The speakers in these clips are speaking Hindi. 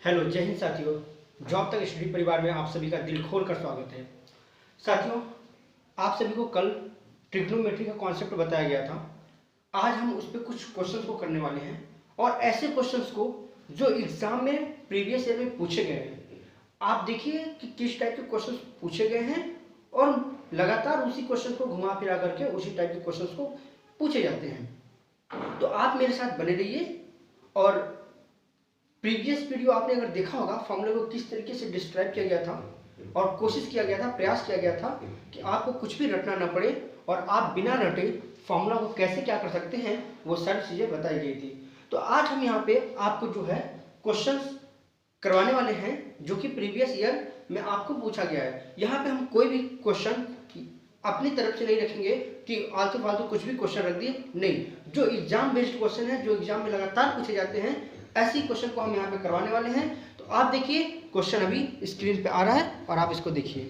हेलो, जय हिंद साथियों। जॉब तक स्टडी परिवार में आप सभी का दिल खोल कर स्वागत है। साथियों, आप सभी को कल ट्रिग्नोमेट्री का कॉन्सेप्ट बताया गया था। आज हम उस पर कुछ क्वेश्चंस को करने वाले हैं और ऐसे क्वेश्चंस को जो एग्जाम में प्रीवियस ईयर में पूछे गए हैं। आप देखिए कि किस टाइप के क्वेश्चंस पूछे गए हैं और लगातार उसी क्वेश्चन को घुमा फिरा करके उसी टाइप के क्वेश्चंस को पूछे जाते हैं। तो आप मेरे साथ बने रहिए और प्रीवियस वीडियो आपने अगर देखा होगा फॉर्मूले को किस तरीके से डिस्क्राइब किया गया था और कोशिश किया गया था, प्रयास किया गया था कि आपको कुछ भी रटना ना पड़े और आप बिना रटे फॉर्मूला को कैसे क्या कर सकते हैं वो सारी चीजें बताई गई थी। तो आज हम यहाँ पे आपको जो है क्वेश्चंस करवाने वाले हैं जो कि प्रीवियस ईयर में आपको पूछा गया है। यहाँ पे हम कोई भी क्वेश्चन अपनी तरफ से नहीं रखेंगे कि आलतू फालतू कुछ भी क्वेश्चन रख दिए, नहीं। जो एग्जाम बेस्ड क्वेश्चन है, जो एग्जाम में लगातार पूछे जाते हैं, ऐसी क्वेश्चन को हम यहाँ पे करवाने वाले हैं। तो आप देखिए, क्वेश्चन अभी स्क्रीन पे आ रहा है और आप इसको देखिए।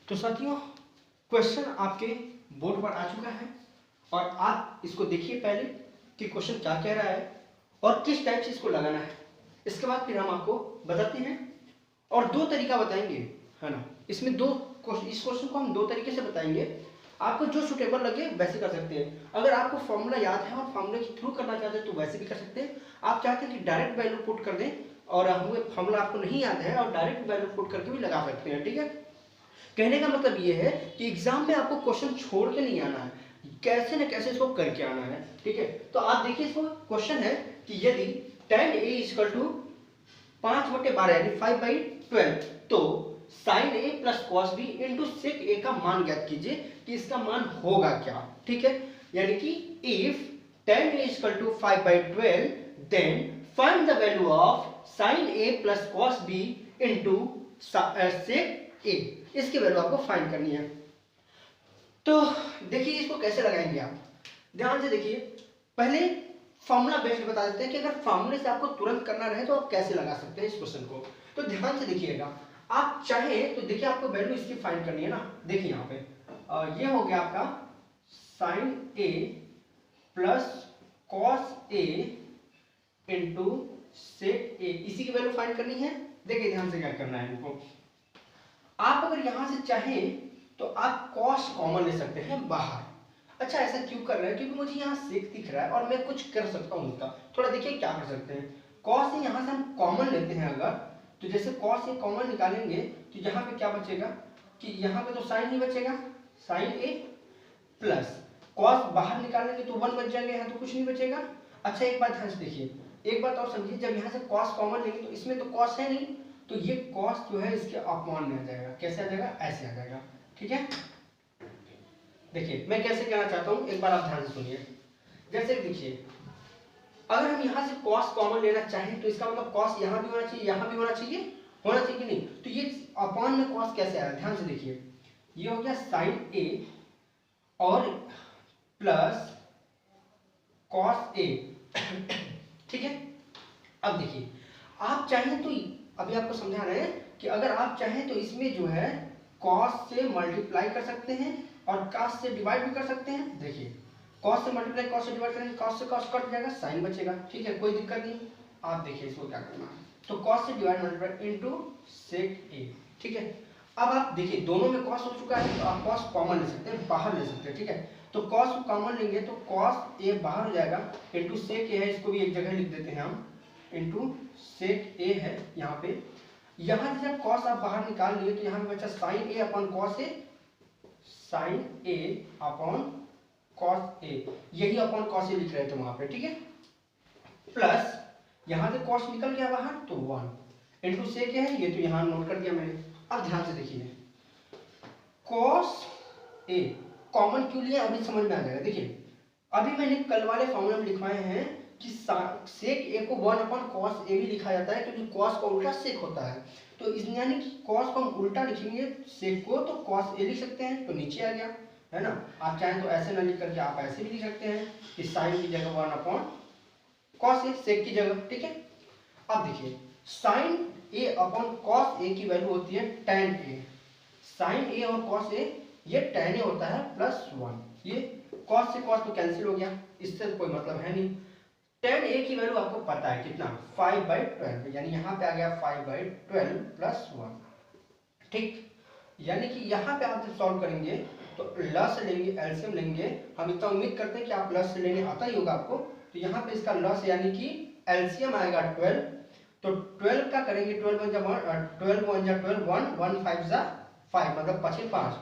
तो साथियों, क्वेश्चन आपके बोर्ड पर आ चुका है और आप इसको देखिए पहले कि क्वेश्चन क्या कह रहा है और किस टाइप से इसको लगाना है। इसके बाद फिर हम आपको बताते हैं और दो तरीका बताएंगे, है ना। इसमें इस क्वेश्चन को हम दो तरीके से बताएंगे। आपको जो सुटेबल लगे वैसे कर सकते हैं। अगर आपको फॉर्मूला याद है और फॉर्मूले के थ्रू करना चाहते हैं तो वैसे भी कर सकते हैं। आप चाहते हैं कि डायरेक्ट वैल्यू पुट कर दें और हमें फॉर्मूला आपको नहीं याद है और डायरेक्ट वैल्यू पुट करके भी लगा सकते हैं, ठीक है। कहने का मतलब ये है कि एग्जाम में आपको क्वेश्चन छोड़ के नहीं आना है, कैसे न कैसे इसको करके आना है, ठीक है। तो आप देखिए, इसको क्वेश्चन है कि यदि tan a = 5/12 यानी 5/12 तो sin a प्लस cos b into sec a का मान ज्ञात कीजिए कि इसका मान होगा क्या, ठीक है। यानी कि if tan a = 5/12 then find the value of sin a plus cos b into sec a। इसकी वैल्यू आपको फाइंड करनी है। तो देखिए इसको कैसे लगाएंगे आप, ध्यान से देखिए। पहले फॉर्मूला बेस्ड बता देते हैं कि अगर फॉर्मूले से आपको तुरंत करना रहे तो आप कैसे लगा सकते हैं इस क्वेश्चन को। तो ध्यान से देखिएगा, आप चाहे तो देखिए आपको वैल्यू इसकी फाइंड करनी है ना। देखिए यहाँ पे ये हो गया आपका sin a प्लस cos a into sec a, इसी की वैल्यू फाइंड करनी है। देखिए ध्यान से क्या करना है इनको। आप अगर यहां से चाहें तो आप cos कॉमन ले सकते हैं बाहर। अच्छा, ऐसा क्यों कर रहे हैं? क्योंकि मुझे यहाँ sec दिख रहा है और मैं कुछ कर सकता हूँ उसका। थोड़ा देखिए क्या कर सकते हैं। cos से यहाँ से हम कॉमन लेते हैं अगर, तो जैसे cos से कॉमन निकालेंगे तो यहाँ पे क्या बचेगा कि यहाँ पे तो sin ही बचेगा, sin a प्लस cos बाहर निकालेंगे तो 1 बच जाएगा, यहाँ तो कुछ नहीं बचेगा। अच्छा, एक बात ध्यान से देखिए, एक बात और समझिए, जब यहाँ से cos कॉमन लेंगे तो इसमें तो cos है नहीं, तो ये cos जो है इसके अपॉन में आ जाएगा। कैसे आ जाएगा? ऐसे आ जाएगा, ठीक है। देखिए मैं कैसे कहना चाहता हूँ, एक बार आप ध्यान से सुनिए। जैसे देखिए, अगर हम यहाँ से cos कॉमन लेना चाहें तो इसका मतलब cos यहाँ भी होना चाहिए, यहाँ भी होना चाहिए कि नहीं। तो ये अपॉन में cos कैसे आया, ध्यान से देखिए। ये हो गया sin a और प्लस cos a, ठीक है। अब देखिए, आप चाहें तो अभी आपको समझा रहे हैं कि अगर आप चाहें तो इसमें जो है cos से मल्टीप्लाई कर सकते हैं और cos से डिवाइड भी कर सकते हैं। देखिए cos से मल्टीप्लाई cos से डिवाइड करेंगे, cos से cos कट जाएगा, sin बचेगा, ठीक है, कोई दिक्कत नहीं। आप देखिए इसको क्या करना है, तो cos से divide multiply into sec a, ठीक है। अब आप देखिए दोनों में cos हो चुका है तो आप cos कॉमन ले सकते हैं, बाहर ले सकते हैं, ठीक है। तो cos कॉमन लेंगे तो cos a बाहर हो जाएगा इनटू sec a है, इसको भी एक जगह लिख देते हैं हम, इनटू sec a है यहाँ पे। यहाँ से जब cos आप बाहर निकाल लिए तो यहाँ पे बचा sin a upon cos a, sin a upon cos a, यही अपॉन cos a लिख रहे थे वहां पे, ठीक है। प्लस यहाँ से cos निकल गया बाहर तो 1 इंटू sec है, ये तो यहाँ नोट कर दिया मैंने। अब ध्यान से देखिए, cos a कॉमन क्यों लिया अभी समझ में आ जाएगा। देखिए अभी मैंने कल वाले फॉर्मूले में लिखवाए हैं कि sec a को 1/cos a भी लिखा जाता है क्योंकि cos का उल्टा sec होता है। तो इस यानी कि cos को हम उल्टा लिखेंगे sec को, तो cos a लिख सकते हैं, तो नीचे आ गया, है ना। आप चाहें तो ऐसे ना लिख करके आप ऐसे भी लिख सकते हैं कि sin की जगह 1/cos a, sec की जगह, ठीक है। अब देखिए sin a upon cos a की वैल्यू होती है tan a। sin a और cos a ये tan a होता है प्लस 1, ये cos से cos तो कैंसिल हो गया, इससे कोई मतलब है नहीं। tan a की वैल्यू आपको पता है कितना 5/12, यानी यहाँ पे आ गया 5/12 प्लस 1, ठीक। यानी कि यहाँ पे आप जब सॉल्व करेंगे तो लस लेंगे, एलसीएम लेंगे, हम इतना उम्मीद करते हैं कि आप लस लेने आता ही होगा आपको। तो यहाँ पे इसका लस यानी कि एलसीएम आएगा 12, तो 12 का करेंगे, 12 1 जा 12 1 जा 12, 1 1 5 जा 5, मतलब 5 5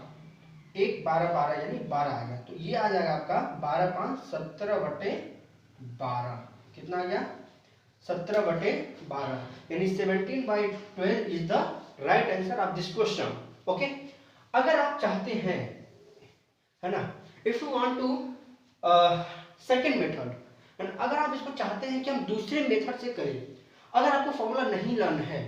1 12 12 यानी 12 आएगा। तो ये आ जाएगा आपका 12 5 17/12, कितना आ गया 17/12, यानी 17/12 is the right answer of this question. Okay, अगर आप चाहते हैं, है ना, if you want to second method, अगर आप इसको चाहते हैं कि हम दूसरे मेथड से करें, अगर आपको फॉर्मूला नहीं लर्न है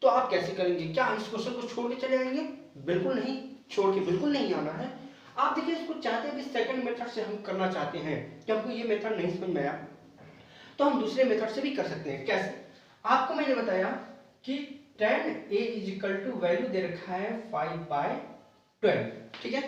तो आप कैसे करेंगे? क्या इस क्वेश्चन को छोड़ के चले आएंगे? बिल्कुल नहीं, छोड़ के बिल्कुल नहीं आना है। आप देखिए, इसको चाहते हैं कि सेकंड मेथड से हम करना चाहते हैं, कि हमको ये मेथड नहीं समझ में आया तो हम दूसरे मेथड से भी कर सकते हैं। कैसे? आपको मैंने बताया कि tan a is equal to value दे रखा है 5/12, ठीक है।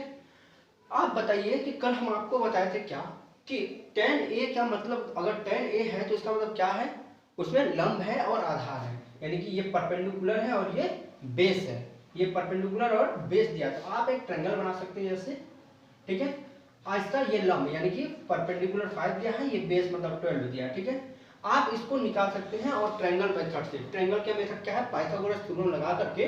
आप बताइए कि कल हम आपको बताए थे क्या कि tan a क्या मतलब, अगर tan a है तो इसका मतलब क्या है, उसमें लंब है और आधार है, यानी कि ये परपेंडिकुलर है और ये बेस है, ये परपेंडिकुलर और बेस दिया, तो आप एक ट्रायंगल बना सकते हैं जैसे, ठीक है। आज का ये लंब यानी कि परपेंडिकुलर 5 दिया है, ये बेस मतलब 12 दिया है, ठीक है। आप इसको निकाल सकते हैं और ट्रायंगल मेथड से, ट्रायंगल का मेथड क्या है, पाइथागोरस थ्योरम लगा करके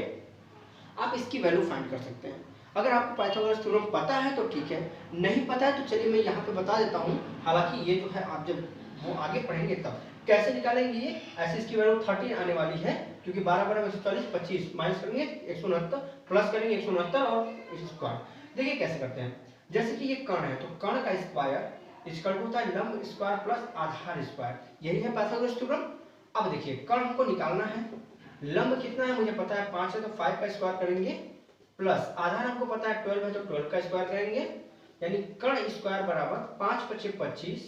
आप इसकी वैल्यू फाइंड कर सकते हैं। अगर आपको पाइथागोरस थ्योरम पता है तो ठीक है, नहीं पता है तो चलिए मैं यहाँ पे बता देता हूँ। हालांकि ये जो है आप जब वो आगे पढ़ेंगे तब कैसे निकालेंगे ये, ऐसे इसकी वैल्यू 13 आने वाली है, क्योंकि 12 12 140 25 माइनस करेंगे 169 प्लस करेंगे 169 और स्क्वायर। देखिए कैसे करते हैं, जैसे कि ये कर्ण है तो कर्ण का स्क्वायर इसका होता है लंब स्क्वायर प्लस आधार स्क्वायर, यही है पाइथागोरस थ्योरम। अब देखिए कर्ण हमको निकालना है, लंब कितना है मुझे पता है 5 है तो 5 का स्क्वायर करेंगे, प्लस आधार हमको पता है 12 है तो 12 का स्क्वायर करेंगे, यानी कर्ण स्क्वायर बराबर 5 5 25,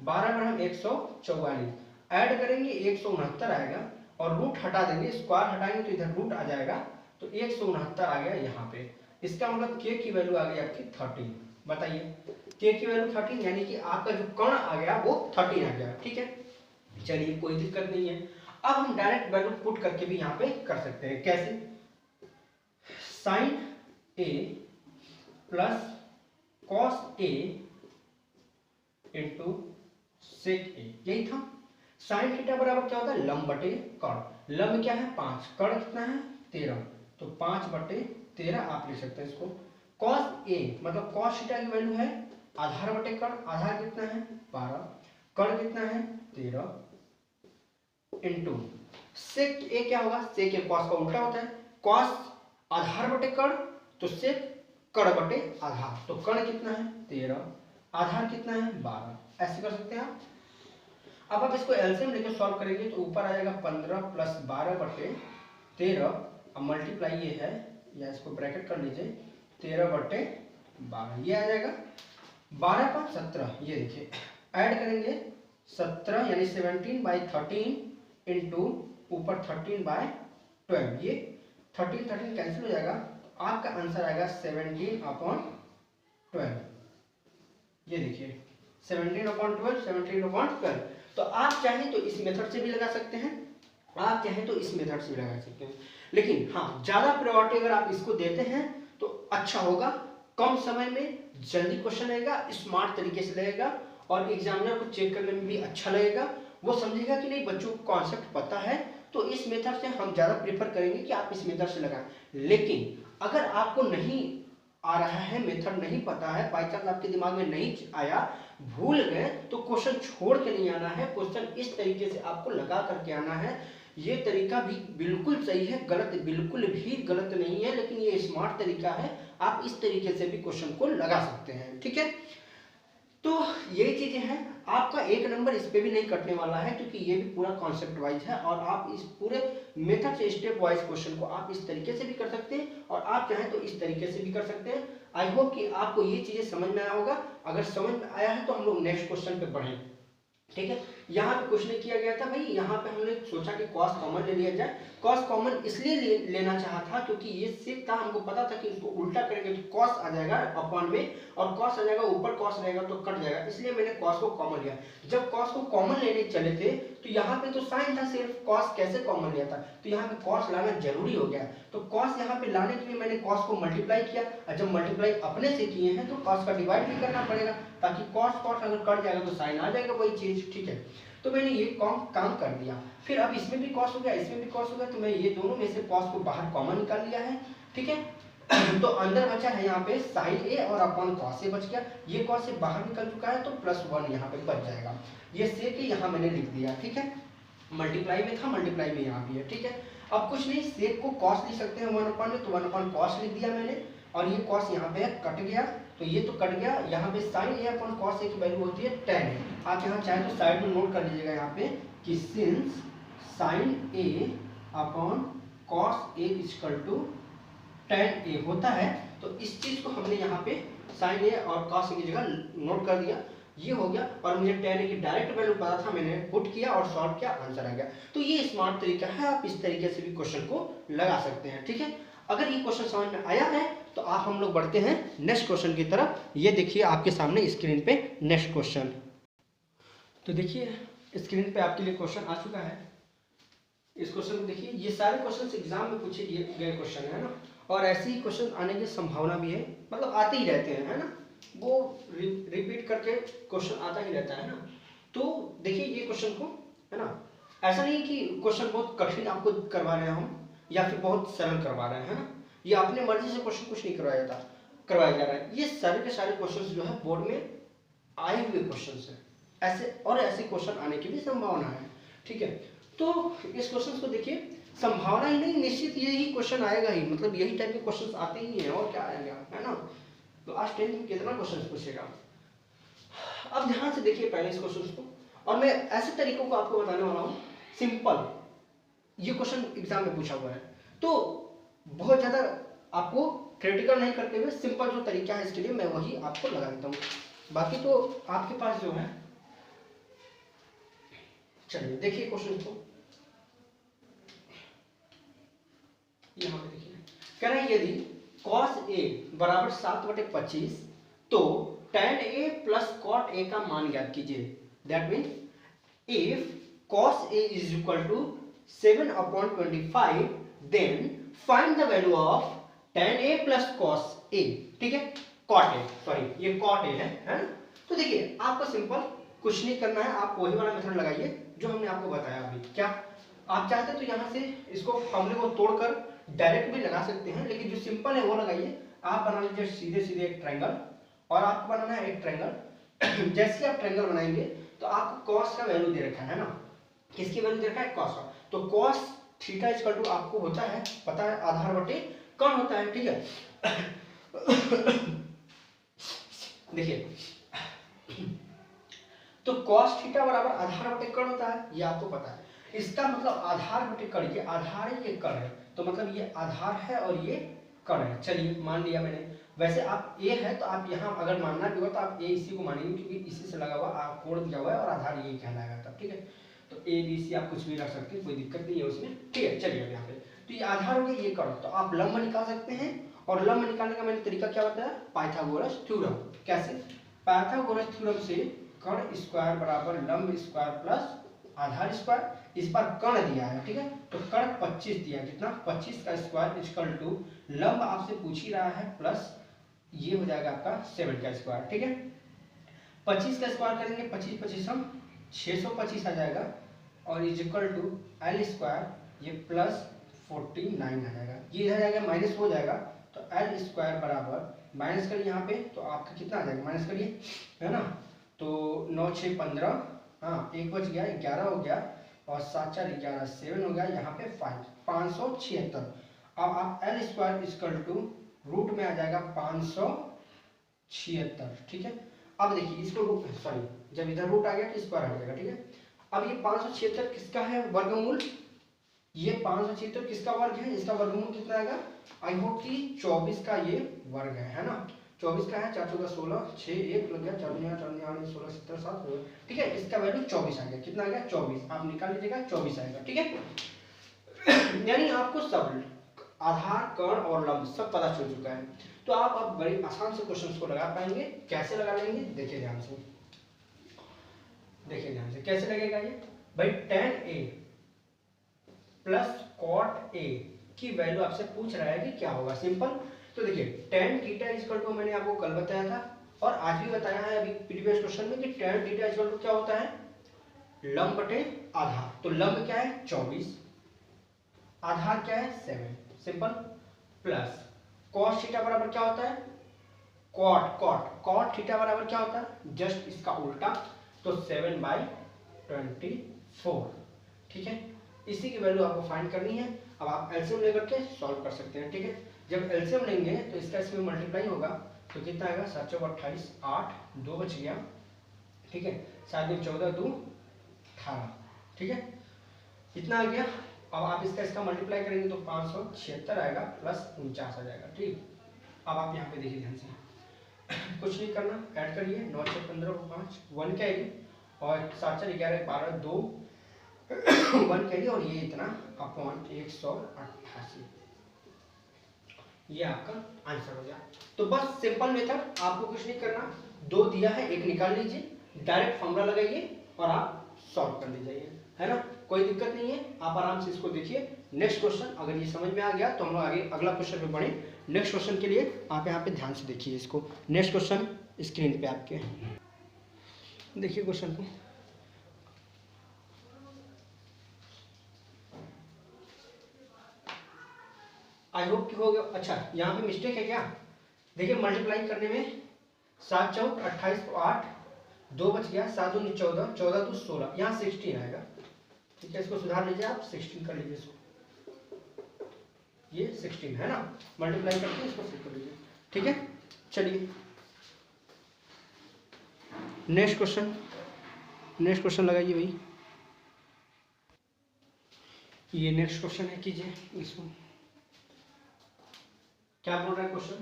12 बराबर 144, ऐड करेंगे 169 आएगा और रूट हटा देंगे, स्क्वायर हटाएंगे तो इधर रूट आ जाएगा, तो 169 आ गया यहाँ पे। इसका मतलब k की वैल्यू आ गई आपकी 13। बताइए k की वैल्यू 13, यानी कि आपका जो कर्ण आ गया वो 13 आ गया, ठीक है। चलिए कोई दिक्कत नहीं है। अब हम डायरेक्ट वैल्यू पुट करके भी यहाँ पे कर सकते हैं। कैसे? Sine a plus cos a into sec a, यही था। साइन थीटा बराबर क्या होता है, लंब बटे कर्ण। लंब क्या है 5, कर्ण कितना है 13, तो 5/13 आप लिख सकते हैं इसको। कॉस a मतलब कॉस थीटा की वैल्यू है आधार बटे कर्ण, आधार कितना है 12, कर्ण कितना है 13, इंटू सेक a क्या होगा, सेक a कॉस का उल्टा होता है, कॉस आधार बटे कर्ण तो सेक कर्ण बटे आधार, तो कर्ण कितना है 13, आधार कितना है 12, ऐसे कर सकते हैं आप। अब आप इसको एलसीएम लेकर सॉल्व करेंगे तो ऊपर आ जाएगा 15 प्लस 12/13, अब मल्टीप्लाई ये है, या इसको ब्रैकेट कर लीजिए 13/12, ये आ जाएगा 12 5 17, ये देखिए ऐड करेंगे 17 यानी 17/13 इंटू ऊपर 13/12, ये 13 13 कैंसिल हो जाएगा, आपका आंसर आएगा 17/12। ये देखिए 17/12, 17/12। तो आप चाहें तो इस मेथड से भी लगा सकते हैं, आप चाहें तो इस मेथड से भी लगा सकते हैं, लेकिन हाँ ज़्यादा प्रायोरिटी अगर आप इसको देते हैं तो अच्छा होगा, कम समय में जल्दी क्वेश्चन आएगा, स्मार्ट तरीके से लगेगा और एग्जामिनर को चेक करने में भी अच्छा लगेगा, वो समझेगा कि नहीं बच्चों को कॉन्सेप्ट पता है, तो इस मेथड से हम ज़्यादा प्रेफर करेंगे कि आप इस मेथड से लगाएं। लेकिन अगर आपको नहीं आ रहा है, मेथड नहीं पता है, बाई चांस आपके दिमाग में नहीं आया, भूल गए, तो क्वेश्चन छोड़ के नहीं आना है, क्वेश्चन इस तरीके से आपको लगा करके आना है। ये तरीका भी बिल्कुल सही है, गलत बिल्कुल भी गलत नहीं है, लेकिन ये स्मार्ट तरीका है, आप इस तरीके से भी क्वेश्चन को लगा सकते हैं, ठीक है। तो यही चीजें हैं, आपका 1 नंबर इस पे भी नहीं कटने वाला है, क्योंकि ये भी पूरा कॉन्सेप्ट वाइज है और आप इस पूरे मेथड से स्टेप वाइज क्वेश्चन को आप इस तरीके से भी कर सकते हैं और आप चाहें तो इस तरीके से भी कर सकते हैं। आई होप कि आपको ये चीजें समझ में आया होगा। अगर समझ में आया है तो हम लोग नेक्स्ट क्वेश्चन पे बढ़ें। ठीक है। यहाँ पे कुछ नहीं किया गया था भाई, यहाँ पे हमने सोचा कि कॉस कॉमन ले लिया जाए। कॉस कॉमन इसलिए लेना चाहा था क्योंकि ये सेक था, हमको पता था कि इसको उल्टा करेंगे तो कॉस आ जाएगा अपॉन में, और कॉस आ जाएगा ऊपर कॉस रहेगा तो कट जाएगा, इसलिए मैंने कॉस को कॉमन लिया। जब कॉस को कॉमन लेने चले थे तो यहाँ पे तो साइन था सिर्फ, कॉस कैसे कॉमन लिया था, तो यहाँ पे कॉस लाना जरूरी हो गया। तो कॉस यहाँ पे लाने के लिए मैंने कॉस को मल्टीप्लाई किया, और जब मल्टीप्लाई अपने से किए हैं तो कॉस का डिवाइड भी करना पड़ेगा, ताकि कॉस कॉस अगर कट जाएगा तो साइन आ जाएगा वही चीज। ठीक है, तो मैंने ये काम कर दिया। फिर अब इसमें भी कॉस हो गया, इसमें भी कॉस हो गया, तो मैं ये दोनों में से कॉस को बाहर कॉमन निकाल लिया है। ठीक है, तो अंदर बचा है यहाँ पे साइन ए और अपॉन कॉस ए बच गया। ये कॉस से बाहर निकल चुका है तो +1 यहाँ पे बच जाएगा। ये सेक यहाँ मैंने लिख दिया। ठीक है, मल्टीप्लाई में था, मल्टीप्लाई में यहाँ भी है। ठीक है, अब कुछ नहीं, सेक को कॉस लिख सकते हैं 1 में, तो 1 कॉस लिख दिया मैंने, और ये कॉस यहाँ पे कट गया, तो ये तो कट गया। यहाँ पे साइन ए अपॉन कॉस ए की वैल्यू होती है tan ए। आप यहाँ चाहे तो साइड में नोट कर लीजिएगा यहाँ पे कि since sine A upon cos A equal to tan A होता है, तो इस चीज को हमने यहाँ पे साइन ए और कॉस ए की जगह नोट कर दिया। ये हो गया, और मुझे tan ए की डायरेक्ट वैल्यू पता था, मैंने पुट किया और सॉल्व किया, आंसर आ गया। तो ये स्मार्ट तरीका है, आप इस तरीके से भी क्वेश्चन को लगा सकते हैं। ठीक है, अगर ये क्वेश्चन समझ में आया है तो आप हम लोग बढ़ते हैं नेक्स्ट क्वेश्चन की तरफ। ये देखिए आपके सामने स्क्रीन पे नेक्स्ट क्वेश्चन। तो देखिए स्क्रीन पे आपके लिए क्वेश्चन आ चुका है। इस क्वेश्चन को देखिए, ये सारे क्वेश्चन एग्जाम में पूछे गए क्वेश्चन है ना, और ऐसे ही क्वेश्चन आने की संभावना भी है, मतलब आते ही रहते हैं, है ना, वो रिपीट करके क्वेश्चन आता ही रहता है ना। तो देखिए ये क्वेश्चन को, है ना, ऐसा नहीं कि क्वेश्चन बहुत कठिन आपको करवा रहे हैं हम, या फिर बहुत सरल करवा रहे हैं, है ना, ये अपने मर्जी से क्वेश्चन कुछ नहीं करवाया जा रहा है। ये सारे के सारे क्वेश्चन जो है बोर्ड में आए हुए क्वेश्चन है, ऐसे और ऐसे क्वेश्चन आने की भी संभावना है। ठीक है, तो इस क्वेश्चन को देखिए, संभावना ही नहीं, निश्चित यही क्वेश्चन आएगा ही, मतलब यही टाइप के क्वेश्चन आते ही हैं, और क्या आएगा, है ना। तो आज 10th में कितना क्वेश्चन पूछेगा, अब ध्यान से देखिए पहले इस क्वेश्चन को, और मैं ऐसे तरीकों को आपको बताने वाला हूँ सिंपल। ये क्वेश्चन एग्जाम में पूछा हुआ है, तो बहुत ज्यादा आपको क्रिटिकल नहीं करते हुए सिंपल जो तरीका है इसके लिए मैं वही आपको लगा देता हूँ। बाकी तो आपके पास जो है, चलिए देखिए क्वेश्चन को, यहाँ पे देखिए कह रहा है यदि cos a बराबर 7/25 तो tan a प्लस cot a का मान ज्ञात कीजिए। That mean if cos a is equal to 7/25 then find the value of tan a प्लस cos a। ठीक है, cot a, सॉरी ये cot a है ना। तो देखिए आपको सिंपल कुछ नहीं करना है, आप वही वाला मेथड लगाइए जो हमने आपको बताया अभी। क्या आप चाहते तो यहाँ से इसको फॉर्मूले को तोड़कर डायरेक्ट भी लगा सकते हैं, लेकिन जो सिंपल है वो लगाइए। आप बना लीजिए सीधे सीधे एक ट्रायंगल, और आपको बनाना है एक ट्रायंगल। जैसे आप ट्रायंगल बनाएंगे तो आपको cos का वैल्यू दे रखा है ना, किसकी वैल्यू दे रखा है, cos का। तो cos थीटा इक्वल टू आपको होता है पता है आधार बटे कौन होता है। ठीक है, देखिए तो cos थीटा बराबर आधार बटे कण होता है, ये आपको पता है। इसका मतलब आधार बटे कण, ये आधार है ये कण है, तो मतलब ये आधार है और ये कण है। चलिए मान लिया मैंने। वैसे आप a है तो आप यहाँ अगर मानना भी हो तो आप a इसी को मानेंगे, क्योंकि इसी से लगा हुआ कोण दिया हुआ है और आधार ये कहलाएगा तब। ठीक है, तो a b c आप कुछ भी रख सकते हैं, कोई दिक्कत नहीं है उसमें। ठीक है, चलिए यहाँ पे तो ये आधार हो गया, ये कण, तो आप लंब निकाल सकते हैं। और लंब निकालने का मैंने तरीका क्या बताया, पाइथागोरस थ्योरम। कैसे, पाइथागोरस थ्योरम से कण स्क्वायर बराबर लंब स्क्वायर प्लस आधार स्क्वायर। इस बार कण दिया है, ठीक है, तो कण 25 दिया है, कितना 25 का स्क्वायर इक्वल टू लंब आपसे पूछ ही रहा है प्लस ये हो जाएगा आपका 7 का स्क्वायर। ठीक है, 25 का स्क्वायर करेंगे, 25 25 हम 625 आ जाएगा, और is equal to L square ये प्लस 49 आ जाएगा, ये इधर जाएगा माइनस हो जाएगा, तो एल स्क्वायर बराबर माइनस करिए यहाँ पे तो आपका कितना आ जाएगा, माइनस करिए, है ना, तो 9 6 15, हाँ एक बच गया, 11 हो गया, और 7 4 11 7 हो गया, यहाँ पे 576। अब आप L square equal to root में आ जाएगा 576। ठीक है, अब देखिए इसको रूट, सॉरी जब इधर रूट आ गया तो स्क्वायर आ जाएगा। ठीक है, अब ये 576 किसका है वर्गमूल, ये 576 किसका वर्ग है, इसका वर्गमूल कितना आएगा, आई होप कि 24 का ये वर्ग है ना, 24 का है, 4 14 16 6 1 लग गया, 4 9 4 9 16 17 7 होगा, ठीक है। इसका वैल्यू 24 आ गया। कितना आ गया? 24। आप निकाल लीजिएगा, 24 आएगा, ठीक है। यानी आपको सब आधार, कर्ण और लंब सब पता चल चुका है, तो आप अब बड़ी आसान से क्वेश्चन को लगा पाएंगे। कैसे लगा लेंगे देखिए ध्यान से, देखिए ध्यान से कैसे लगेगा ये भाई। tan A प्लस cot A की वैल्यू आपसे पूछ रहा है कि क्या होगा। सिंपल, तो देखिए tan थीटा इक्वल टू, मैंने आपको कल बताया था और आज भी बताया है अभी प्रीवियस क्वेश्चन में कि tan थीटा इक्वल टू क्या होता है? लंब बटे आधार। तो लंब क्या है? 24, आधार क्या है? 7। सिंपल, प्लस cos थीटा बराबर क्या होता है? cot थीटा बराबर क्या होता है? जस्ट इसका उल्टा, तो 7/24, ठीक है। इसी की वैल्यू आपको फाइंड करनी है। अब आप एलसीएम लेकर के सॉल्व कर सकते हैं, ठीक है। जब एलसीएम लेंगे तो इसका इसमें मल्टीप्लाई होगा, तो कितना आएगा? 7 चौक 28, 8, 2 बच गया, ठीक है। 7 में 14, 2 18, ठीक है। इतना आ गया। अब आप इसका मल्टीप्लाई करेंगे तो 576 आएगा प्लस 49 आ जाएगा, ठीक। अब आप यहाँ पे देखिए ध्यान से, कुछ नहीं करना, ऐड करिए। 9 6 15 5 1 क्या है, और 7 4 11 12 2 1 करिए, और ये इतना अपॉन 188, ये आपका आंसर हो गया। तो बस सिंपल मेथड, आपको कुछ नहीं करना। 2 दिया है, 1 निकाल लीजिए, डायरेक्ट फॉर्मूला लगाइए और आप सॉल्व कर ले जाइए, है ना। कोई दिक्कत नहीं है, आप आराम से इसको देखिए। नेक्स्ट क्वेश्चन अगर ये समझ में आ गया तो हम लोग आगे अगला क्वेश्चन पे बढ़े। नेक्स्ट क्वेश्चन के लिए आप यहाँ पे ध्यान से देखिए इसको। नेक्स्ट क्वेश्चन स्क्रीन पे आपके देखिए क्वेश्चन को। आई होप कि हो गया। अच्छा, यहाँ पे मिस्टेक है क्या? देखिए मल्टीप्लाई करने में 7 चौक 28 को 8, 2 बच गया, 7 दूनी 14, 14 2 16, यहाँ 16 आएगा, ठीक है। इसको सुधार लीजिए आप, 16 कर लीजिए इसको, ये 16 है ना। मल्टीप्लाई करके इसको फिर कर लीजिए, ठीक है। चलिए नेक्स्ट क्वेश्चन लगाइए भाई। ये नेक्स्ट क्वेश्चन है, कीजिए इसको। क्या बोल रहा है क्वेश्चन?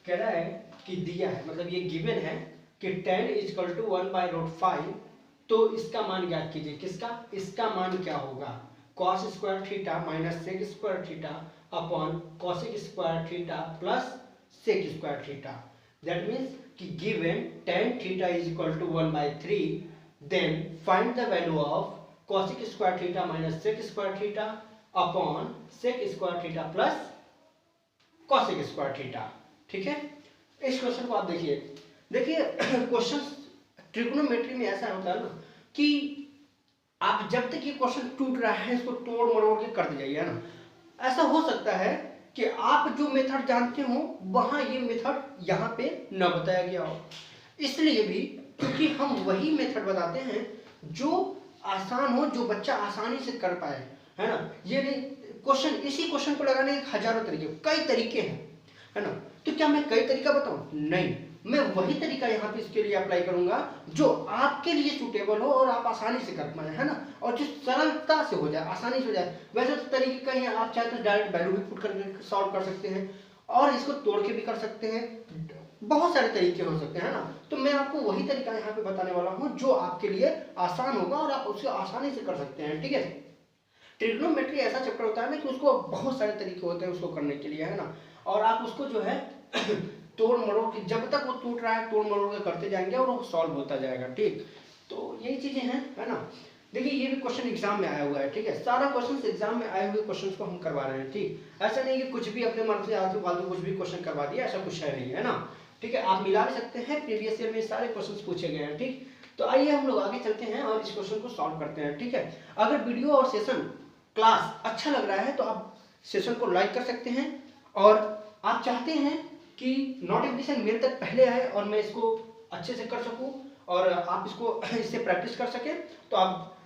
कह रहा है कि दिया है, मतलब ये गिवन है कि tan इक्वल टू 1/√5, तो इसका मान ज्ञात कीजिए। किसका? इसका मान क्या होगा? cos square theta minus sec square theta upon cosec square theta plus sec square theta. That means कि given tan theta is equal to 1/3, then find the value of cosec square theta minus sec square theta upon sec square theta plus cosec square theta, ठीक है। इस क्वेश्चन को आप देखिए क्वेश्चन ट्रिग्नोमेट्री में ऐसा होता है ना कि आप जब तक ये क्वेश्चन टूट रहा है इसको तोड़ मरोड़ के करते जाइए, है ना। ऐसा हो सकता है कि आप जो मेथड जानते हो वहां ये मेथड यहाँ पे न बताया गया हो, इसलिए भी क्योंकि हम वही मेथड बताते हैं जो आसान हो, जो बच्चा आसानी से कर पाए, है ना। ये नहीं क्वेश्चन, इसी क्वेश्चन को लगाने के हजारों तरीके, कई तरीके हैं, है ना। तो क्या मैं कई तरीका बताऊं? नहीं, मैं वही तरीका यहाँ पे इसके लिए अप्लाई करूंगा जो आपके लिए सूटेबल हो और आप आसानी से कर पाए, है ना, और जो सरलता से हो जाए, आसानी से हो जाए। वैसे तो तरीके कई हैं, आप चाहे तो डायरेक्ट वैल्यू भी पुट करके सॉल्व कर सकते हैं और इसको तोड़ के भी कर सकते हैं, बहुत सारे तरीके हो सकते हैं, है ना। तो मैं आपको वही तरीका यहाँ पे बताने वाला हूँ जो आपके लिए आसान होगा और आप उसको आसानी से कर सकते हैं, ठीक है। ट्रिग्नोमेट्री ऐसा चैप्टर होता है ना कि उसको बहुत सारे तरीके होते हैं उसको करने के लिए, है ना, और आप उसको जो है तोड़ मरोड़ के, जब तक वो टूट रहा है तोड़ मरोड़ के करते जाएंगे और वो सॉल्व होता जाएगा, ठीक। तो यही चीजें हैं, है ना। देखिए ये भी क्वेश्चन एग्जाम में आया हुआ है, ठीक है। सारा क्वेश्चन एग्जाम में आए हुए क्वेश्चन को हम करवा रहे हैं, ठीक। ऐसा नहीं कि कुछ भी अपने मन से आलतू फालतू कुछ भी क्वेश्चन करवा दिया, ऐसा कुछ है नहीं, है ना, ठीक है। आप मिला भी सकते हैं, प्रीवियस ईयर में सारे क्वेश्चन पूछे गए हैं, ठीक। तो आइए हम लोग आगे चलते हैं और इस क्वेश्चन को सॉल्व करते हैं, ठीक है। अगर वीडियो और सेशन क्लास अच्छा लग रहा है तो आप सेशन को लाइक कर सकते हैं, और आप चाहते हैं कि नोटिफिकेशन मेरे तक पहले आए और मैं इसको अच्छे से कर सकूं और आप इसको इससे प्रैक्टिस कर सकें, तो आप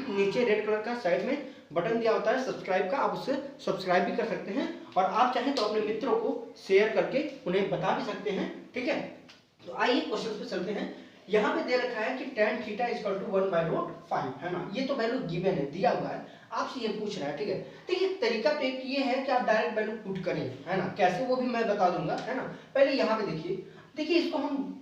नीचे रेड कलर का साइड में बटन दिया होता है सब्सक्राइब का, आप उससे सब्सक्राइब भी कर सकते हैं, और आप चाहें तो अपने मित्रों को शेयर करके उन्हें बता भी सकते हैं, ठीक है। तो आइए क्वेश्चन पे चलते हैं। यहाँ पे दे रखा है कि tan थीटा इक्वल टू 1/√5, है ना, ये तो वैल्यू गिवन है, दिया हुआ है, आपसे ये पूछ रहा है, ठीक है। तो ये तरीका तो एक ये है कि आप डायरेक्ट वैल्यू पुट करें, है ना, कैसे वो भी मैं बता दूंगा, है ना। पहले यहाँ पे देखिए इसको हम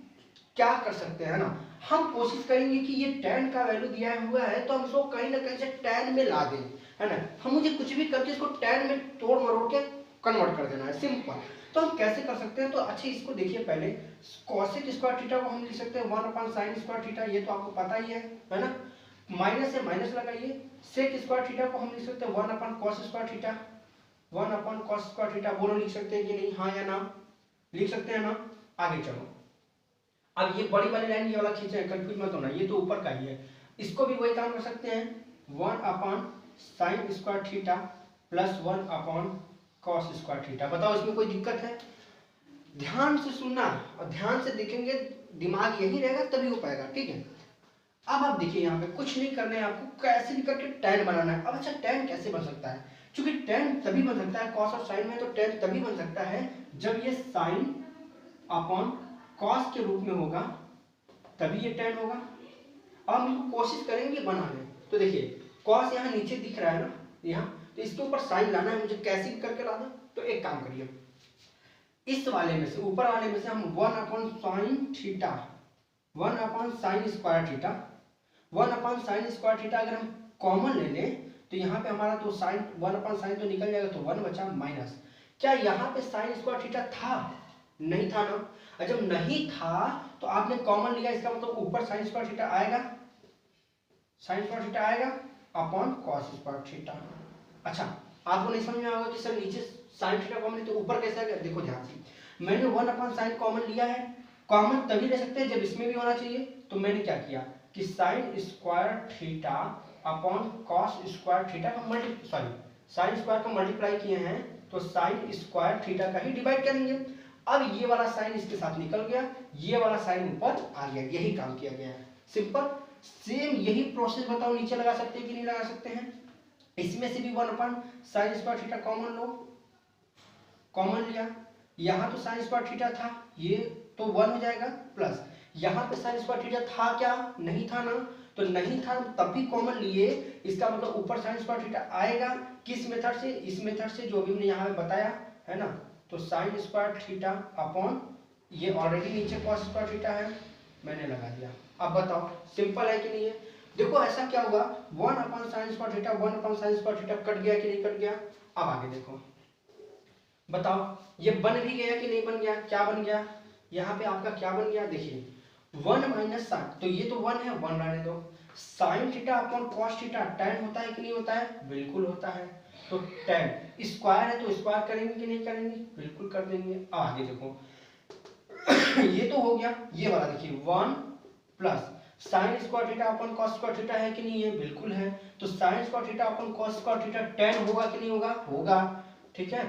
क्या कर सकते हैं ना, हम कोशिश करेंगे कि ये tan का वैल्यू दिया हुआ है तो हम इसको कहीं ना कहीं से tan में ला दें, है ना। हम मुझे कुछ भी करके इसको tan में तोड़ मरोड़ के कन्वर्ट कर देना है, सिंपल। तो हम कैसे कर सकते हैं, तो अच्छे इसको देखिए पहले, cosec स्क्वायर थीटा को हम लिख सकते हैं 1/sin स्क्वायर थीटा, ये तो आपको पता ही है ना। माइनस से माइनस लगाइए, sec स्क्वायर थीटा को हम लिख सकते हैं 1/cos square theta, 1/cos square theta, बोलो लिख सकते हैं कि नहीं, हाँ या ना, लिख सकते हैं ना। आगे चलो, अब ये बड़ी वाली लाइन ये वाला खींचे, कंफ्यूज मत होना, ये तो ऊपर का ही है, इसको भी वही काम कर सकते हैं 1/sin square theta plus 1/cos square theta. बताओ इसमें कोई दिक्कत है? ध्यान से सुनना और ध्यान से देखेंगे, दिमाग यही रहेगा तभी हो पाएगा, ठीक है। अब आप देखिए यहाँ पे कुछ नहीं करना है आपको, कैसे भी करके tan बनाना है। अब अच्छा tan कैसे बन सकता है, क्योंकि tan तभी बन सकता है cos और sin में, तो tan तभी बन सकता है जब ये sin अपॉन cos के रूप में होगा, तभी ये tan होगा। अब हम कोशिश करेंगे बनाने, तो देखिए cos यहाँ नीचे दिख रहा है ना, यहाँ, तो इसके ऊपर sin लाना है मुझे, कैसे भी करके ला दो। तो एक काम करिए, इस वाले में से, ऊपर वाले में से हम 1/sin theta, 1/sin square theta, 1/sin square theta अगर हम कॉमन ले लें तो यहाँ पे हमारा तो sin 1/sin तो निकल जाएगा, तो 1 बचा माइनस। क्या यहाँ पे sin स्क्वायर थीटा था? नहीं था ना। और जब नहीं था तो आपने कॉमन लिया, इसका मतलब ऊपर sin स्क्वायर थीटा आएगा, sin स्क्वायर थीटा आएगा अपॉन cos स्क्वायर थीटा। अच्छा, आपको नहीं समझ में आएगा कि सर नीचे sin थीटा कॉमन है तो ऊपर कैसे आएगा। देखो ध्यान से, मैंने 1/sin कॉमन लिया है, कॉमन तभी ले सकते हैं जब इसमें भी होना चाहिए। तो मैंने क्या किया कि sin square theta upon cos square theta का sin स्क्वायर का मल्टीप्लाई किए हैं, तो sin स्क्वायर थीटा का ही डिवाइड करेंगे। अब ये वाला साइन इसके साथ निकल गया, ये वाला साइन ऊपर आ गया, यही काम किया गया है, सिंपल। सेम यही प्रोसेस बताओ नीचे लगा सकते हैं कि नहीं लगा सकते हैं। इसमें से भी 1/sin स्क्वायर थीटा कॉमन लो, कॉमन लिया, यहाँ तो sin स्क्वायर थीटा था, ये तो 1 हो जाएगा, प्लस यहाँ पे sin स्क्वायर थीटा था क्या? नहीं था ना, तो नहीं था तब भी कॉमन लिए, इसका मतलब ऊपर sin स्क्वायर थीटा आएगा। किस मेथड से? इस मेथड से जो भी मैंने यहाँ पे बताया है ना। तो sin स्क्वायर थीटा अपॉन, ये ऑलरेडी नीचे cos स्क्वायर थीटा है, मैंने लगा दिया। अब बताओ सिंपल है कि नहीं है। देखो ऐसा क्या होगा, 1/sin square theta 1/sin square theta cut गया कि नहीं कट गया। अब आगे देखो, बताओ ये बन भी गया कि नहीं बन गया। क्या बन गया यहाँ पे आपका, क्या बन गया, देखिए 1 माइनस साइन, तो ये तो 1 है, 1 रहने दो। Sine theta upon cos theta tan होता है कि नहीं होता है? बिल्कुल होता है। तो tan स्क्वायर है तो स्क्वायर करेंगे कि नहीं करेंगे? बिल्कुल कर देंगे। आगे देखो ये तो हो गया, ये वाला देखिए 1 plus sign square theta upon cos square theta है कि नहीं है? बिल्कुल है। तो sign square theta upon cos square theta tan होगा कि नहीं होगा? होगा, ठीक है,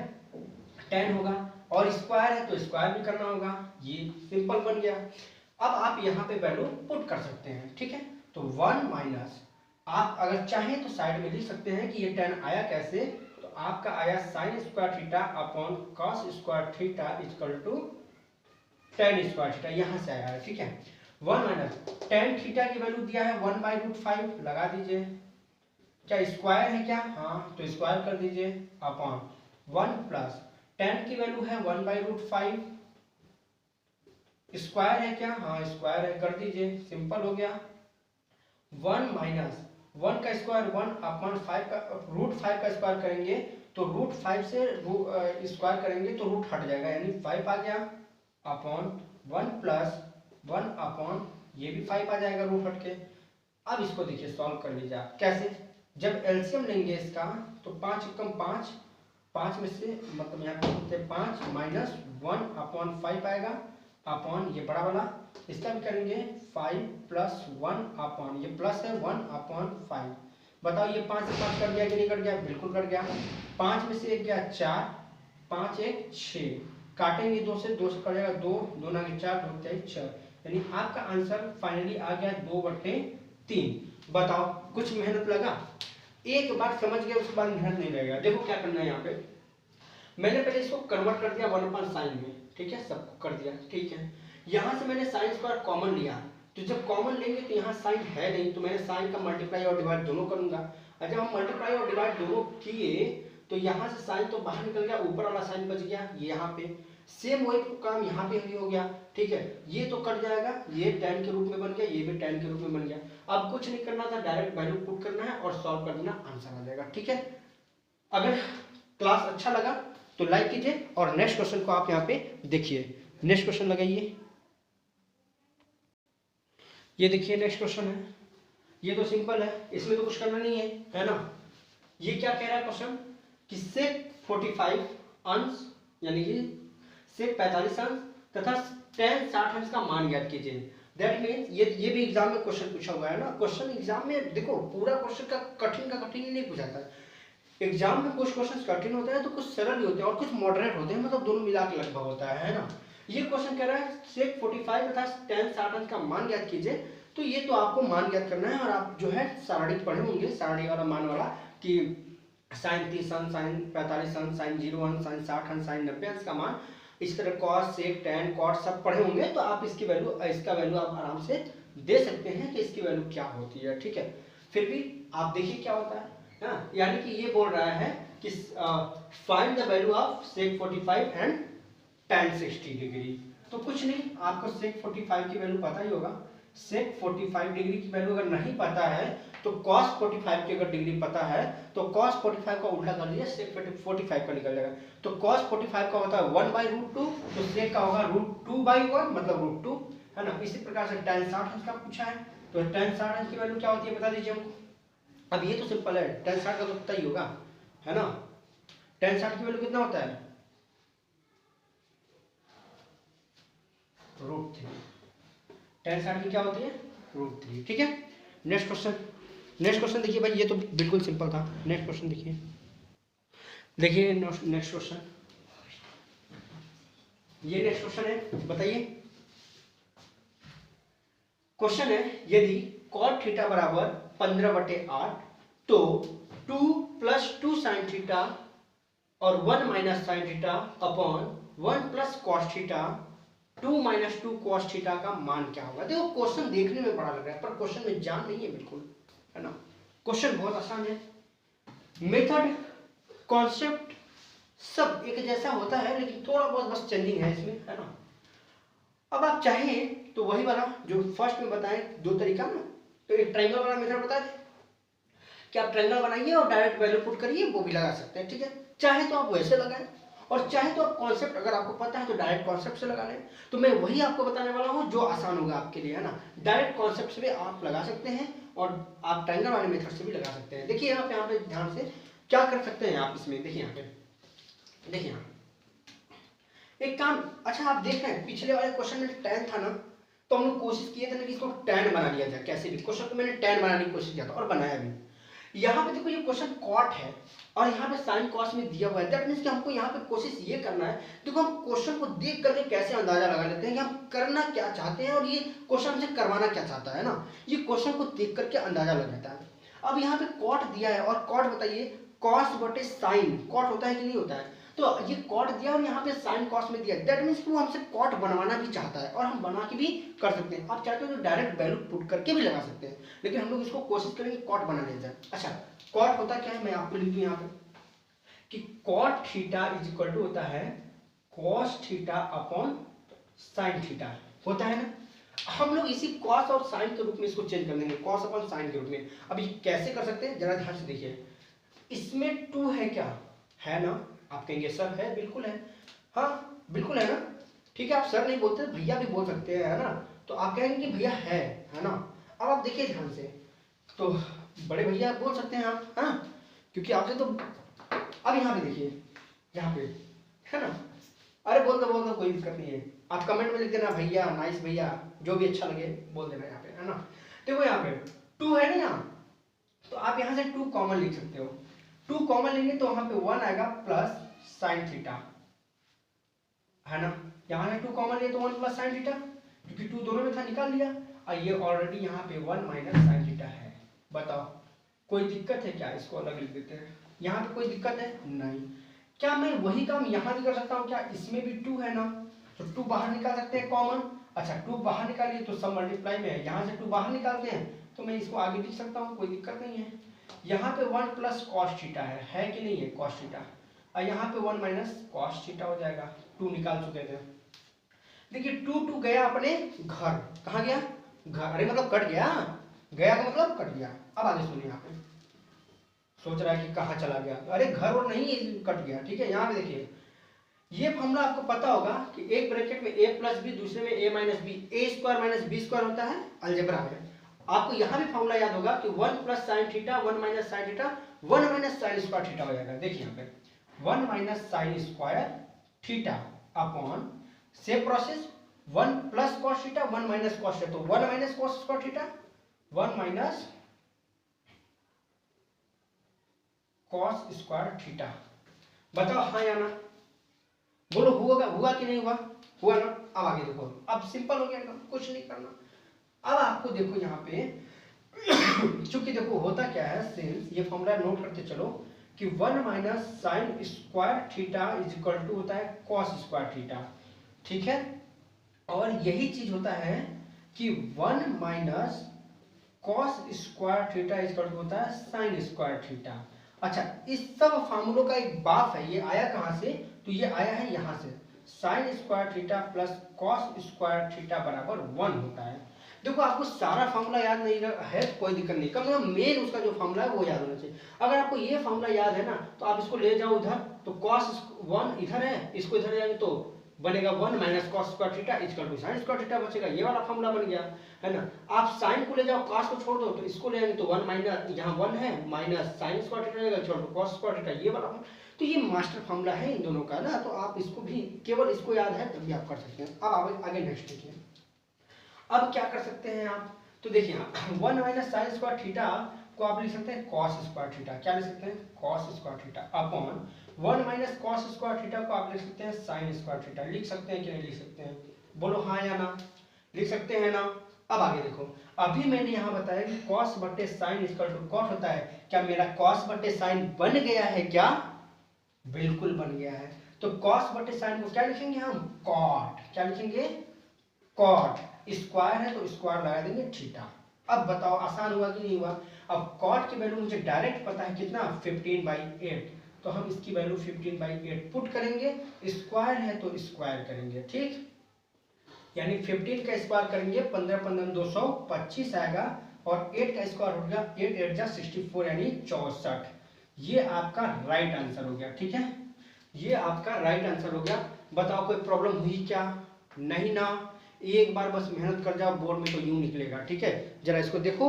tan होगा। और स्क्वायर है तो स्क्वायर भी करना होगा, ये सिंपल बन गया। अब आप यहाँ पे वैल्यू पुट कर सकते हैं, ठीक है। तो 1 माइनस, आप अगर चाहें तो साइड में लिख सकते हैं कि ये tan आया कैसे, तो आपका आया sine square theta upon cos square theta equal to tan square theta, यहाँ से आया है, ठीक है। 1 माइनस tan थीटा की वैल्यू दिया है 1/√5, लगा दीजिए। क्या स्क्वायर है क्या? हाँ, तो स्क्वायर कर दीजिए अपॉन 1 प्लस tan की वैल्यू है 1/√5, स्क्वायर है क्या? हाँ स्क्वायर है, कर दीजिए, सिंपल हो गया। 1 माइनस 1 का स्क्वायर 1 अपॉन 5 का √5 का स्क्वायर करेंगे तो √5 से स्क्वायर करेंगे तो रूट हट जाएगा, यानी 5 आ गया अपॉन 1 प्लस 1 अपॉन ये भी 5 आ जाएगा रूट हट के। अब इसको देखिए सॉल्व कर लीजिए आप, कैसे? जब एलसीएम लेंगे इसका तो 5 एकम 5, 5 में से मतलब यहाँ पे 5 माइनस 1 अपॉन 5 आएगा अपॉन ये बड़ा वाला, इसका भी करेंगे 5 प्लस 1 अपॉन, ये प्लस है 1 अपॉन 5। बताओ ये 5 से 5 कट गया कि नहीं कट गया? बिल्कुल कट गया। 5 में से 1 गया 4, 5 1 6, काटेंगे 2 से कट जाएगा 2, 2 9 4, 2 3 6, यानी आपका आंसर फाइनली आ गया 2/3। बताओ कुछ मेहनत लगा? एक बार समझ गए उसके बाद मेहनत नहीं लगेगा। देखो क्या करना है, यहाँ पे मैंने पहले इसको कन्वर्ट कर दिया 1/sin में, ठीक है, सबको कर दिया, ठीक है। यहाँ से मैंने साइन स्क्वायर कॉमन लिया, तो जब कॉमन लेंगे तो यहाँ साइन है नहीं, तो मैंने साइन का मल्टीप्लाई और डिवाइड दोनों करूंगा। और जब हम मल्टीप्लाई और डिवाइड दोनों किए तो यहाँ से साइन तो बाहर निकल गया, ऊपर वाला साइन बच गया ये यहाँ पे। सेम वही काम यहाँ पे भी हो गया, ठीक है। ये तो कट जाएगा, ये tan के रूप में बन गया, ये भी tan के रूप में बन गया। अब कुछ नहीं करना था, डायरेक्ट वैल्यू पुट करना है और सॉल्व कर देना, आंसर आ जाएगा, ठीक है। अगर क्लास अच्छा लगा तो लाइक कीजिए और नेक्स्ट क्वेश्चन को आप यहाँ पे देखिए। नेक्स्ट क्वेश्चन लगाइए। ये देखिए नेक्स्ट क्वेश्चन है, ये तो सिंपल है, इसमें तो कुछ करना नहीं है ना। ये क्या कह रहा है क्वेश्चन कि सेक 45 अंश यानी कि सेक 45 अंश तथा tan 60 अंश का मान ज्ञात कीजिए। दैट मीन्स ये भी एग्जाम में क्वेश्चन पूछा हुआ है ना। क्वेश्चन एग्जाम में देखो पूरा क्वेश्चन का कठिन ही नहीं पूछाता है। एग्जाम में कुछ क्वेश्चन कठिन होते हैं तो कुछ सरल होते हैं और कुछ मॉडरेट होते हैं, मतलब दोनों मिला के लगभग होता है ना। ये क्वेश्चन कह रहा है सेक 45 तथा tan 60 अंश का मान ज्ञात कीजिए। तो ये तो आपको मान ज्ञात करना है और आप जो है सारणी पढ़े होंगे, सारणी वाला मान वाला कि साइन 30 अंश, साइन 45 अंश, साइन 0 अंश, साइन 60 अंश, साइन 90 अंश का मान, इस तरह कॉस सेक टैन कॉट सब पढ़े होंगे। तो आप इसकी वैल्यू, इसका वैल्यू आप आराम से दे सकते हैं कि इसकी वैल्यू क्या होती है, ठीक है। फिर भी आप देखिए क्या होता है ना, यानी कि ये बोल रहा है कि find the value of sec 45 and tan 60 degree. तो कुछ नहीं, आपको सेक 45 की वैल्यू पता ही होगा। सेक 45 डिग्री की वैल्यू अगर नहीं पता है तो cos 45 की अगर डिग्री पता है तो cos 45 का उल्टा कर लीजिए, सेक 45 का निकल जाएगा। तो cos 45 का होता है 1/√2, तो सेक का होगा √2/1 मतलब √2, है ना। इसी प्रकार से tan 60 अंश का पूछा है, तो tan 60 अंश की वैल्यू क्या होती है बता दीजिए हमको। अब ये तो सिंपल है, tan 60 का तो पता ही होगा, है ना। tan 60 की वैल्यू कितना होता है, √3। tan 60 की क्या होती है, √3, ठीक है। नेक्स्ट क्वेश्चन देखिए भाई, ये तो बिल्कुल सिंपल था। नेक्स्ट क्वेश्चन देखिए नेक्स्ट क्वेश्चन, ये नेक्स्ट क्वेश्चन है, बताइए। क्वेश्चन है यदि cot थीटा बराबर 15/8 तो 2 + 2 sin थीटा और 1 - sin theta upon 1 + cos theta 2 - 2 cos theta का मान क्या होगा। देखो क्वेश्चन देखने में बड़ा लग रहा है पर क्वेश्चन में जान नहीं है बिल्कुल, है ना। क्वेश्चन बहुत आसान है, मेथड कॉन्सेप्ट सब एक जैसा होता है लेकिन थोड़ा बहुत बस चेंजिंग है इसमें, है ना। अब आप चाहें तो वही वाला जो फर्स्ट में बताएं दो तरीका ना, तो एक ट्रायंगल वाला मेथड बता दें कि आप ट्रायंगल बनाइए और डायरेक्ट वैल्यू पुट करिए, वो भी लगा सकते हैं, ठीक है। चाहे तो आप वैसे लगाएं और चाहे तो आप कॉन्सेप्ट अगर आपको पता है तो डायरेक्ट कॉन्सेप्ट से लगा लें। तो मैं वही आपको बताने वाला हूँ जो आसान होगा आपके लिए, है ना। डायरेक्ट कॉन्सेप्ट से भी आप लगा सकते हैं और आप ट्रायंगल वाले मेथड से भी लगा सकते हैं। देखिए यहाँ पे ध्यान से क्या कर सकते हैं आप इसमें, देखिए यहाँ पे, देखिए यहाँ एक काम। अच्छा आप देख रहे हैं पिछले वाले क्वेश्चन में tan था ना, तो हम लोग कोशिश किए थे ना कि इसको tan बना लिया जाए, कैसे भी क्वेश्चन को मैंने tan बनाने की कोशिश किया था और बनाया भी। यहाँ पे देखो ये क्वेश्चन cot है और यहाँ पे sin cos में दिया हुआ है, दैट मीन्स कि हमको यहाँ पे कोशिश ये करना है। देखो हम क्वेश्चन को देख करके कैसे अंदाजा लगा लेते हैं कि हम करना क्या चाहते हैं और ये क्वेश्चन हमसे करवाना क्या चाहता है ना, ये क्वेश्चन को देख करके अंदाजा लग जाता है। अब यहाँ पे cot दिया है और cot बताइए cos बटे sin, cot होता है कि नहीं होता है, तो ये cot दिया और यहाँ पे sin cos में दिया, दैट मीन्स कि वो हमसे cot बनवाना भी चाहता है और हम बना के भी कर सकते हैं। आप चाहते हो तो डायरेक्ट वैल्यू पुट करके भी लगा सकते हैं, लेकिन हम लोग इसको कोशिश करेंगे cot बना लिया जाए। अच्छा cot होता क्या है, मैं आपको लिख दूं यहाँ पे कि cot theta is equal to होता है cos theta upon sin theta, होता है ना। हम लोग इसी cos और sin के रूप में इसको चेंज कर देंगे, cos अपॉन sin के रूप में। अब ये कैसे कर सकते हैं जरा ध्यान से देखिए, इसमें 2 है क्या, है ना। आप कहेंगे सर है, बिल्कुल है, हाँ बिल्कुल है ना, ठीक है। आप सर नहीं बोलते भैया भी बोल सकते हैं, है ना। तो आप कहेंगे कि भैया है ना। अब आप देखिए ध्यान से, तो बड़े भैया बोल सकते हैं आप, हाँ, क्योंकि आपसे तो। अब यहाँ पे देखिए, यहाँ पे, है ना। अरे बोल दो कोई दिक्कत नहीं है, आप कमेंट में लिख देना भैया, नाइस भैया, जो भी अच्छा लगे बोल देना यहाँ पे, है ना। देखो यहाँ पे 2 है ना यहाँ, तो आप यहाँ से 2 कॉमन लिख सकते हो। 2 कॉमन लेंगे तो वहां पे 1 आएगा प्लस sin थीटा, है ना। यहाँ से 2 कॉमन लिए तो 1 प्लस sin थीटा, क्योंकि 2 दोनों में था निकाल लिया, और ये ऑलरेडी यहाँ पे 1 माइनस sin थीटा है। बताओ कोई दिक्कत है क्या, इसको अलग लिख देते हैं। यहाँ पे कोई दिक्कत है नहीं। क्या मैं वही काम यहाँ भी कर सकता हूँ क्या, इसमें भी 2 है ना, तो 2 बाहर निकाल सकते हैं कॉमन। अच्छा 2 बाहर निकालिए तो सब मल्टीप्लाई में है, यहाँ से 2 बाहर निकालते हैं तो मैं इसको आगे लिख सकता हूँ, कोई दिक्कत नहीं है। यहाँ पे 1 प्लस cos थीटा है कि नहीं है, cos थीटा। और यहाँ पे 1 माइनस कॉस थीटा हो जाएगा। 2 निकाल चुके थे। देखिए 2 गया अपने घर, कहाँ गया? घर। अरे मतलब कट गया, गया का मतलब कट गया। अब आगे सुनिए, यहाँ पे सोच रहा है कि कहाँ चला गया, अरे घर और नहीं कट गया, ठीक है। यहाँ पे देखिए ये फॉर्मूला आपको पता होगा कि एक ब्रैकेट में a प्लस बी, दूसरे में a minus B, A square minus B square होता है अलजेब्रा में। आपको यहाँ भी फॉर्मूला याद होगा कि 1 plus sine theta 1 minus sine theta 1 minus sine square theta हो जाएगा। देखिए यहाँ पे 1 minus sine square theta upon same process 1 plus cos theta 1 minus cos theta, तो 1 minus cos square theta 1 minus cos square theta. बताओ हाँ या ना, बोलो हुआ कि नहीं हुआ? हुआ ना। अब आगे देखो, अब सिंपल हो गया एकदम, कुछ नहीं करना। अब आपको देखो यहाँ पे चूंकि देखो होता क्या है, सिंस ये फॉर्मूला नोट करते चलो कि 1 minus sine square theta is equal to होता है कॉस स्क्वायर थीटा, ठीक है। और यही चीज होता है कि 1 minus cos square theta is equal to होता है साइन स्क्वायर थीटा। अच्छा, इस सब फार्मूलों का एक बाप है, ये आया कहाँ से? तो ये आया है यहाँ से, sign square theta plus cos square theta बराबर 1 होता है। देखो आपको सारा फार्मूला याद नहीं है कोई दिक्कत नहीं, कम से कम मेन उसका जो फार्मूला है वो याद होना चाहिए। अगर आपको ये फार्मूला याद है ना तो आप इसको ले जाओ उधर, तो कॉस 1 इधर है, इसको इधर जाएंगे तो बनेगा 1 minus cos square theta equal to sine square theta बचेगा, ये वाला फार्मूला बन गया है ना। आप साइन को ले जाओ, कॉस को छोड़ दो, तो इसको ले जाएंगे तो 1 माइनस यहाँ 1 है माइनस साइन स्क्वायर थीटा रहेगा equal to cos square theta, ये वाला। तो ये मास्टर फार्मूला है इन दोनों का ना, तो आप इसको भी केवल इसको याद है तभी आप कर सकते हैं। अब आगे नेक्स्ट देखिए, अब क्या कर सकते हैं आप? तो देखिए 1 माइनस साइन स्क्वायर थीटा को आप लिख सकते हैं कॉस स्क्वायर थीटा, क्या लिख सकते हैं? Cos square theta upon 1 minus cos square theta को आप लिख सकते हैं साइन स्क्वायर थीटा। लिख सकते हैं कि नहीं लिख सकते हैं? बोलो हाँ या ना, लिख सकते हैं ना। अब आगे देखो, अभी मैंने यहाँ बताया कि कॉस बटे साइन इक्वल टू कॉट होता है, क्या मेरा कॉस बटे साइन बन गया है क्या? बिल्कुल बन गया है। तो कॉस बटे साइन को क्या लिखेंगे हम? कॉट। क्या लिखेंगे? कॉट। स्क्वायर है तो स्क्वायर लगा देंगे थीटा। अब बताओ आसान हुआ कि नहीं हुआ? अब कॉट की वैल्यू मुझे डायरेक्ट पता है कितना, 15/8, तो हम इसकी वैल्यू 15/8 पुट करेंगे, स्क्वायर है तो स्क्वायर करेंगे, ठीक। यानी 15 का स्क्वायर करेंगे 15 15 225 आएगा, और 8 का स्क्वायर हो गया 8 8 जा 64 यानी 64। ये आपका राइट आंसर हो गया, ठीक है। ये आपका राइट आंसर हो गया। बताओ कोई प्रॉब्लम हुई क्या? नहीं ना। एक बार बस मेहनत कर जाओ, बोर्ड में तो यूं निकलेगा, ठीक है। जरा इसको देखो,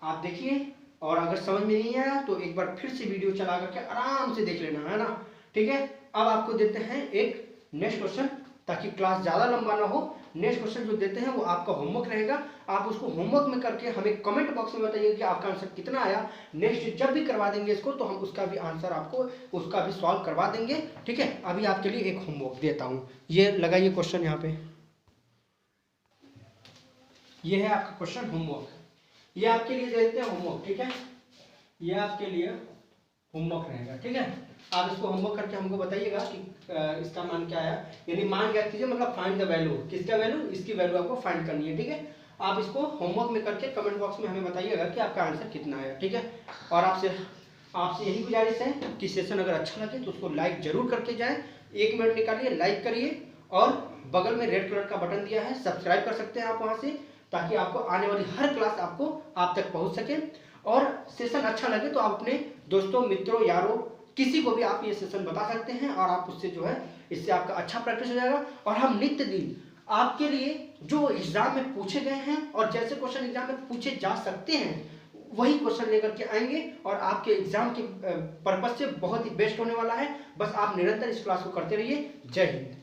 आप देखिए, और अगर समझ में नहीं आया तो एक बार फिर से वीडियो चला करके आराम से देख लेना, है ना, ठीक है। अब आपको देते हैं एक नेक्स्ट क्वेश्चन, ताकि क्लास ज़्यादा लंबा ना हो। नेक्स्ट क्वेश्चन जो देते हैं वो आपका होमवर्क रहेगा, आप उसको होमवर्क में करके हमें कमेंट बॉक्स में बताइए कि आपका आंसर कितना आया। नेक्स्ट जब भी करवा देंगे इसको तो हम उसका भी आंसर आपको उसका भी सॉल्व करवा देंगे, ठीक है। अभी आपके लिए एक होमवर्क देता हूँ, ये लगाइए क्वेश्चन यहाँ पे, ये है आपका क्वेश्चन होमवर्क, ये आपके लिए दे देते हैं होमवर्क, ठीक है। ये आपके लिए होमवर्क रहेगा, ठीक है। आप इसको होमवर्क करके हमको बताइएगा कि इसका मान क्या है, यानी मान क्या कीजिए, मतलब फाइंड द वैल्यू, किसका वैल्यू, इसकी वैल्यू आपको फाइंड करनी है, ठीक है। आप इसको होमवर्क में करके कमेंट बॉक्स में हमें बताइएगा कि आपका आंसर कितना है, ठीक है। और आपसे यही गुजारिश है कि सेशन अगर अच्छा लगे तो उसको लाइक जरूर करके जाएं, 1 मिनट निकालिए, लाइक करिए, और बगल में रेड कलर का बटन दिया है, सब्सक्राइब कर सकते हैं आप वहाँ से, ताकि आपको आने वाली हर क्लास आपको आप तक पहुँच सके। और सेशन अच्छा लगे तो आप अपने दोस्तों, मित्रों, यारों, किसी को भी आप ये सेशन बता सकते हैं, और आप उससे जो है इससे आपका अच्छा प्रैक्टिस हो जाएगा। और हम नित्य दिन आपके लिए जो एग्जाम में पूछे गए हैं और जैसे क्वेश्चन एग्जाम में पूछे जा सकते हैं वही क्वेश्चन लेकर के आएंगे, और आपके एग्जाम के पर्पज से बहुत ही बेस्ट होने वाला है। बस आप निरंतर इस क्लास को करते रहिए। जय हिंद।